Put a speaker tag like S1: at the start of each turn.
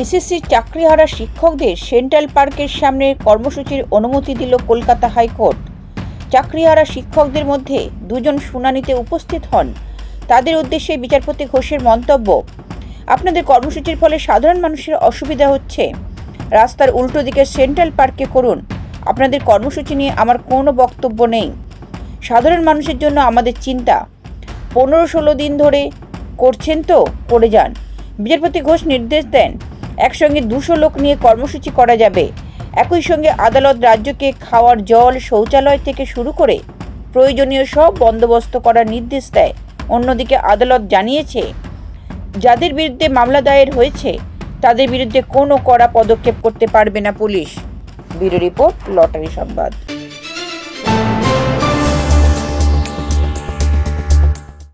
S1: SSC চাকরিহারা শিক্ষকদের central পার্কের সামনে কর্মসূচির অনুমতি দিল কলকাতা হাইকোর্ট। চাকরিহারা শিক্ষকদের মধ্যে দুজন শুনানিতে উপস্থিত হন। তাদের উদ্দেশ্যে বিচারপতি ঘোষের মন্তব্য, আপনাদের কর্মসূচির ফলে সাধারণ মানুষের অসুবিধা হচ্ছে, রাস্তার উল্টো দিকে সেন্ট্রাল পার্কে করুন। আপনাদের কর্মসূচি নিয়ে আমার কোনো বক্তব্য নেই। সাধারণ মানুষের জন্য আমাদের চিন্তা। 15-16 দিন ধরে করছেন তো করে যান। বিচারপতি ঘোষ নির্দেশ দেন, একসঙ্গে 200 লোক নিয়ে কর্মসূচি করা যাবে। একই সঙ্গে আদালত রাজ্যকে খাওয়ার জল, শৌচালয় থেকে শুরু করে প্রয়োজনীয় সব বন্দোবস্ত করার নির্দেশ দেয়। অন্যদিকে আদালত জানিয়েছে, যাদের বিরুদ্ধে মামলা দায়ের হয়েছে তাদের বিরুদ্ধে কোনো কড়া পদক্ষেপ করতে পারবে না পুলিশ। ব্যুরো রিপোর্ট, লটারি সংবাদ।